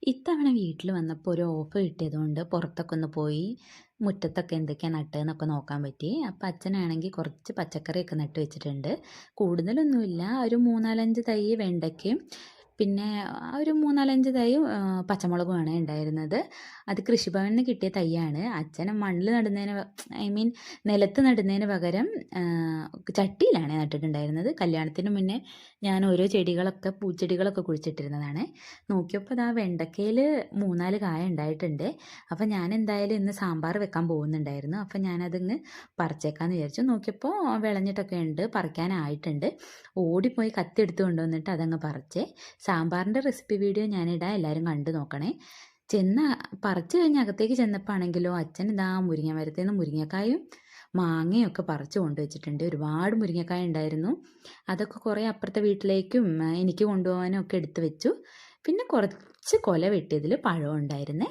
ഇത്തവണ വീട്ടിൽ വന്നപ്പോൾ ഒരു ഓഫ് കിട്ടിയതുകൊണ്ട് പുറത്തൊക്കെ ഒന്ന് പോയി മുറ്റത്തൊക്കെ എന്തൊക്കെയാണ് നട്ടതെന്നൊക്കെ നോക്കാൻ പറ്റി. അപ്പം അച്ഛനാണെങ്കിൽ കുറച്ച് പച്ചക്കറിയൊക്കെ നട്ട് വെച്ചിട്ടുണ്ട്. കൂടുതലൊന്നുമില്ല, ഒരു 3, 4, 5 തൈ വെണ്ടയ്ക്കയും പിന്നെ ഒരു 3, 4, 5 തൈ പച്ചമുളകുമാണ് ഉണ്ടായിരുന്നത്. അത് കൃഷിഭവനിൽ നിന്ന് കിട്ടിയ തൈയാണ്. അച്ഛൻ മണ്ണിൽ നടുന്നതിന് ഐ മീൻ നിലത്ത് നടുന്നതിന് പകരം ചട്ടിയിലാണ് നട്ടിട്ടുണ്ടായിരുന്നത്. കല്യാണത്തിന് മുന്നേ ഞാൻ ഓരോ ചെടികളൊക്കെ പൂച്ചെടികളൊക്കെ കുഴിച്ചിട്ടിരുന്നതാണ്. നോക്കിയപ്പോൾ ഇതാ വെണ്ടയ്ക്കയിൽ 3, 4 കായ ഉണ്ടായിട്ടുണ്ട്. അപ്പം ഞാൻ എന്തായാലും ഇന്ന് സാമ്പാർ വെക്കാൻ പോകുന്നുണ്ടായിരുന്നു. അപ്പം ഞാനതങ്ങ് പറിച്ചേക്കാമെന്ന് വിചാരിച്ചു. നോക്കിയപ്പോൾ വിളഞ്ഞിട്ടൊക്കെ ഉണ്ട്, പറിക്കാനായിട്ടുണ്ട്. ഓടിപ്പോയി കത്തി എടുത്ത് കൊണ്ടുവന്നിട്ട് അതങ്ങ് പറിച്ചേ. സാമ്പാറിൻ്റെ റെസിപ്പി വീഡിയോ ഞാനിടാം, എല്ലാവരും കണ്ടു നോക്കണേ. പറിച്ച് കഴിഞ്ഞ് അകത്തേക്ക് ചെന്നപ്പോൾ ആണെങ്കിലോ അച്ഛൻ ഇതാ മുരിങ്ങ മരത്തിൽ നിന്ന് മുരിങ്ങക്കായും മാങ്ങയൊക്കെ പറിച്ച് കൊണ്ടുവച്ചിട്ടുണ്ട്. ഒരുപാട് മുരിങ്ങക്കായ ഉണ്ടായിരുന്നു. അതൊക്കെ കുറേ അപ്പുറത്തെ വീട്ടിലേക്കും എനിക്ക് കൊണ്ടുപോകാനും ഒക്കെ എടുത്ത് വെച്ചു. പിന്നെ കുറച്ച് കൊല വെട്ടിയതിൽ പഴം ഉണ്ടായിരുന്നേ.